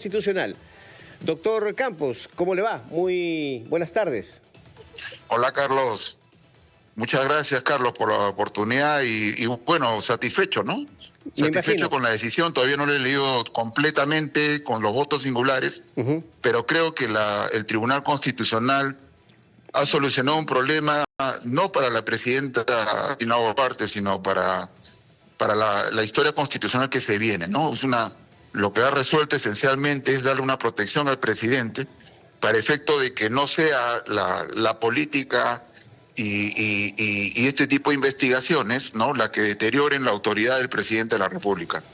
Constitucional. Doctor Campos, ¿cómo le va? Muy buenas tardes. Hola, Carlos. Muchas gracias, Carlos, por la oportunidad y bueno, satisfecho, ¿no? Me Satisfecho imagino. con la decisión. Todavía no lo he leído completamente con los votos singulares, pero creo que el Tribunal Constitucional ha solucionado un problema no para la presidenta Dina Boluarte, sino para la historia constitucional que se viene, ¿no? Lo que ha resuelto esencialmente es darle una protección al presidente para efecto de que no sea la política y este tipo de investigaciones, ¿no?, la que deterioren la autoridad del presidente de la República.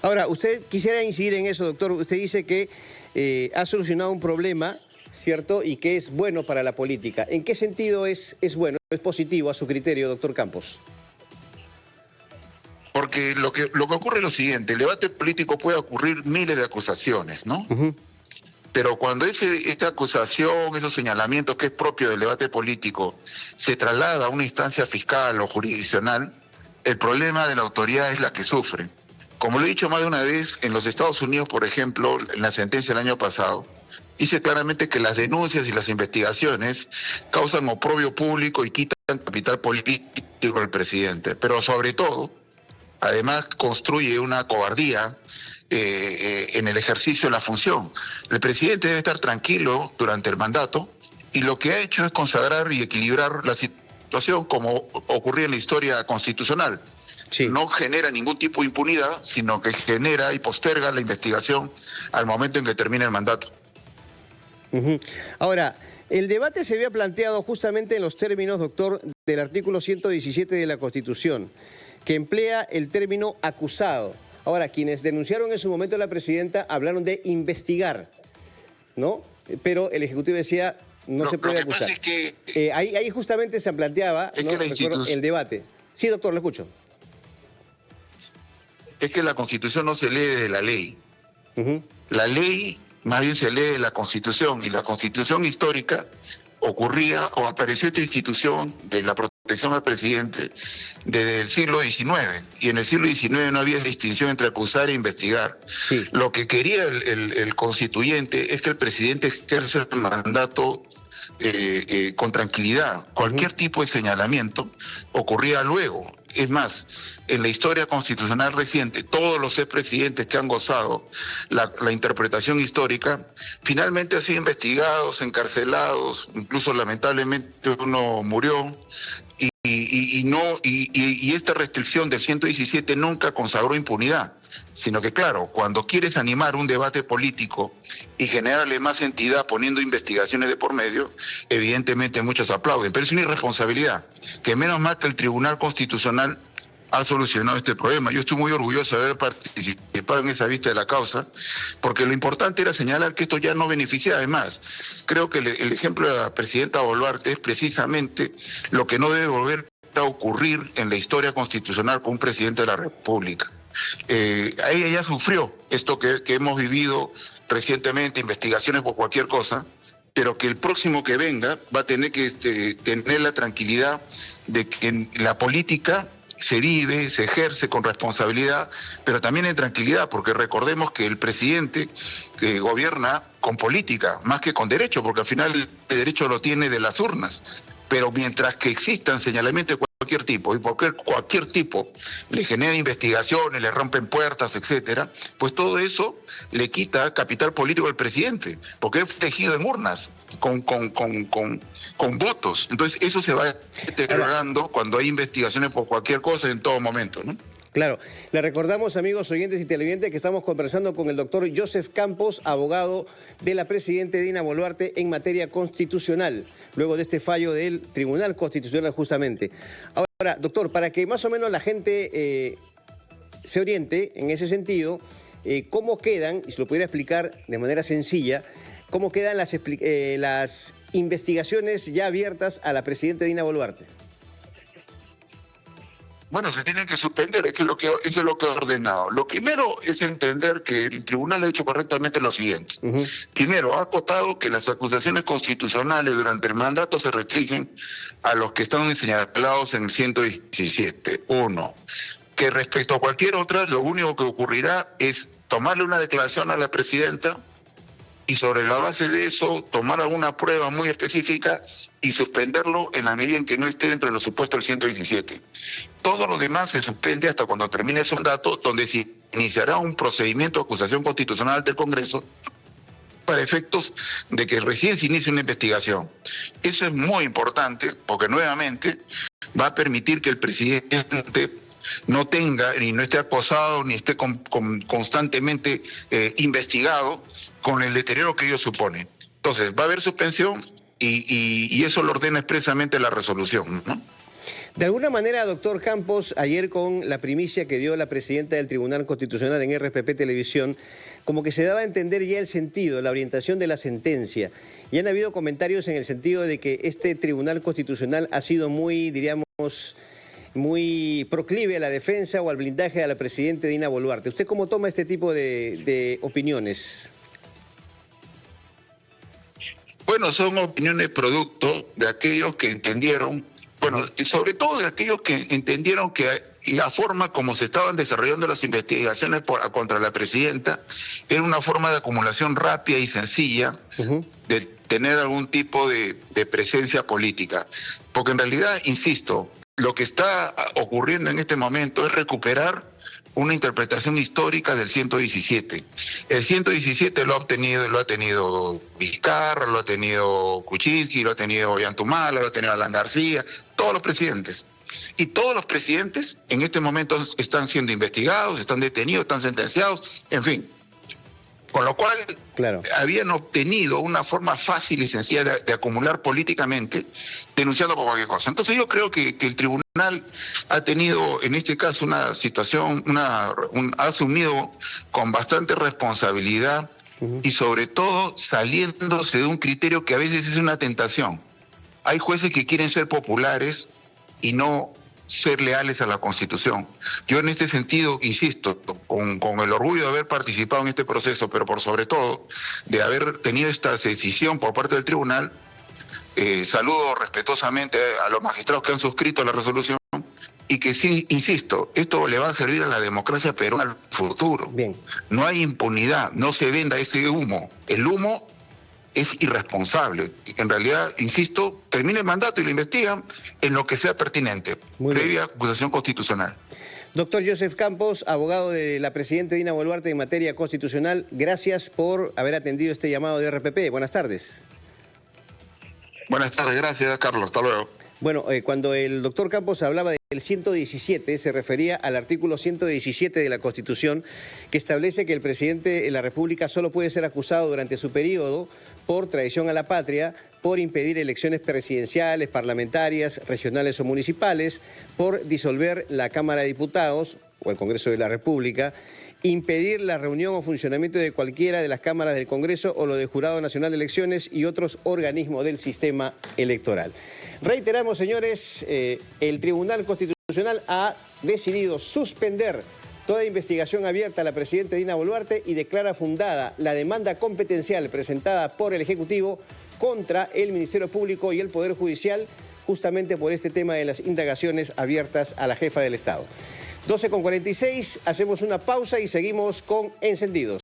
Ahora, usted quisiera incidir en eso, doctor. Usted dice que ha solucionado un problema, ¿cierto? Y que es bueno para la política. ¿En qué sentido es bueno, es positivo a su criterio, doctor Campos? Porque lo que ocurre es lo siguiente: el debate político puede ocurrir miles de acusaciones, ¿no? Pero cuando esta acusación, esos señalamientos que es propio del debate político, se traslada a una instancia fiscal o jurisdiccional, el problema de la autoridad es la que sufre. Como lo he dicho más de una vez, en los Estados Unidos, por ejemplo, en la sentencia del año pasado, dice claramente que las denuncias y las investigaciones causan oprobio público y quitan capital político al presidente. Pero sobre todo, además construye una cobardía en el ejercicio de la función. El presidente debe estar tranquilo durante el mandato y lo que ha hecho es consagrar y equilibrar la situación como ocurría en la historia constitucional. Sí. No genera ningún tipo de impunidad, sino que genera y posterga la investigación al momento en que termine el mandato. Ahora, el debate se había planteado justamente en los términos, doctor, del artículo 117 de la Constitución, que emplea el término acusado. Ahora, quienes denunciaron en su momento a la presidenta hablaron de investigar, ¿no? Pero el Ejecutivo decía no se puede acusar. Lo que pasa es que ahí justamente se planteaba, es ¿no?, que recuerdo, el debate. Sí, doctor, lo escucho. es que la Constitución no se lee de la ley. La ley más bien se lee de la Constitución, y la Constitución histórica ocurría o apareció esta institución de la protección al presidente desde el siglo XIX, y en el siglo XIX no había distinción entre acusar e investigar. Sí. Lo que quería el constituyente es que el presidente ejerza el mandato con tranquilidad. Cualquier tipo de señalamiento ocurría luego. Es más, en la historia constitucional reciente, todos los expresidentes que han gozado la interpretación histórica, finalmente han sido investigados, encarcelados, incluso lamentablemente uno murió. Y esta restricción del 117 nunca consagró impunidad, sino que, claro, cuando quieres animar un debate político y generarle más entidad poniendo investigaciones de por medio, evidentemente muchos aplauden, pero es una irresponsabilidad, que menos mal que el Tribunal Constitucional ha solucionado este problema. Yo estoy muy orgulloso de haber participado en esa vista de la causa, porque lo importante era señalar que esto ya no beneficia. Además, creo que el ejemplo de la presidenta Boluarte es precisamente lo que no debe volver a ocurrir en la historia constitucional con un presidente de la República. Ella ya sufrió esto que hemos vivido recientemente, investigaciones por cualquier cosa, pero que el próximo que venga va a tener que tener la tranquilidad de que en la política se vive, se ejerce con responsabilidad, pero también en tranquilidad, porque recordemos que el presidente que gobierna con política, más que con derecho, porque al final el derecho lo tiene de las urnas. Pero mientras que existan señalamientos de cualquier tipo, y porque cualquier tipo le genera investigaciones, le rompen puertas, etcétera, pues todo eso le quita capital político al presidente, porque es elegido en urnas, con votos. Entonces eso se va deteriorando cuando hay investigaciones por cualquier cosa en todo momento, ¿no? Claro. Le recordamos, amigos oyentes y televidentes, que estamos conversando con el doctor Joseph Campos, abogado de la presidenta Dina Boluarte en materia constitucional, luego de este fallo del Tribunal Constitucional justamente. Ahora, doctor, para que más o menos la gente se oriente en ese sentido, ¿cómo quedan, y se lo pudiera explicar de manera sencilla, cómo quedan las investigaciones ya abiertas a la presidenta Dina Boluarte? Bueno, se tienen que suspender, eso es lo que he ordenado. Lo primero es entender que el tribunal ha hecho correctamente lo siguiente. Primero, ha acotado que las acusaciones constitucionales durante el mandato se restringen a los que están señalados en el 117. Uno, que respecto a cualquier otra, lo único que ocurrirá es tomarle una declaración a la presidenta y sobre la base de eso tomar alguna prueba muy específica y suspenderlo en la medida en que no esté dentro de los supuestos del 117. Todo lo demás se suspende hasta cuando termine ese mandato, donde se iniciará un procedimiento de acusación constitucional ante el Congreso para efectos de que recién se inicie una investigación. Eso es muy importante porque nuevamente va a permitir que el presidente no tenga ni no esté acosado ni esté constantemente investigado con el deterioro que ello supone. Entonces, va a haber suspensión y eso lo ordena expresamente la resolución, ¿no? De alguna manera, doctor Campos, ayer con la primicia que dio la presidenta del Tribunal Constitucional en RPP Televisión, como que se daba a entender ya el sentido, la orientación de la sentencia. Y han habido comentarios en el sentido de que este Tribunal Constitucional ha sido muy, diríamos, muy proclive a la defensa o al blindaje a la presidenta Dina Boluarte. ¿Usted cómo toma este tipo de opiniones? Bueno, son opiniones producto de aquellos que entendieron, bueno, sobre todo de aquellos que entendieron que la forma como se estaban desarrollando las investigaciones contra la presidenta era una forma de acumulación rápida y sencilla de tener algún tipo de presencia política. Porque en realidad, insisto, lo que está ocurriendo en este momento es recuperar una interpretación histórica del 117. El 117 lo ha tenido Vizcarra, lo ha tenido Kuczynski, lo ha tenido Yantumala, lo ha tenido Alan García, todos los presidentes. Y todos los presidentes en este momento están siendo investigados, están detenidos, están sentenciados, en fin. Con lo cual, claro, habían obtenido una forma fácil y sencilla de acumular políticamente, denunciando por cualquier cosa. Entonces yo creo que el tribunal ha tenido, en este caso, una situación, ha asumido con bastante responsabilidad y sobre todo saliéndose de un criterio que a veces es una tentación. Hay jueces que quieren ser populares y no ser leales a la Constitución. Yo en este sentido, insisto, con el orgullo de haber participado en este proceso, pero por sobre todo de haber tenido esta decisión por parte del tribunal, saludo respetuosamente a los magistrados que han suscrito la resolución y que sí, insisto, esto le va a servir a la democracia peruana al futuro. Bien. No hay impunidad, no se venda ese humo. El humo es irresponsable. En realidad, insisto, termina el mandato y lo investigan en lo que sea pertinente, previa acusación constitucional. Doctor Joseph Campos, abogado de la presidenta Dina Boluarte en materia constitucional, gracias por haber atendido este llamado de RPP. Buenas tardes. Buenas tardes, gracias, Carlos. Hasta luego. Bueno, cuando el doctor Campos hablaba del 117, se refería al artículo 117 de la Constitución, que establece que el presidente de la República solo puede ser acusado durante su periodo por traición a la patria, por impedir elecciones presidenciales, parlamentarias, regionales o municipales, por disolver la Cámara de Diputados o el Congreso de la República, impedir la reunión o funcionamiento de cualquiera de las cámaras del Congreso o lo del Jurado Nacional de Elecciones y otros organismos del sistema electoral. Reiteramos, señores, el Tribunal Constitucional ha decidido suspender toda investigación abierta a la presidenta Dina Boluarte y declara fundada la demanda competencial presentada por el Ejecutivo contra el Ministerio Público y el Poder Judicial, justamente por este tema de las indagaciones abiertas a la jefa del Estado. 12:46, hacemos una pausa y seguimos con Encendidos.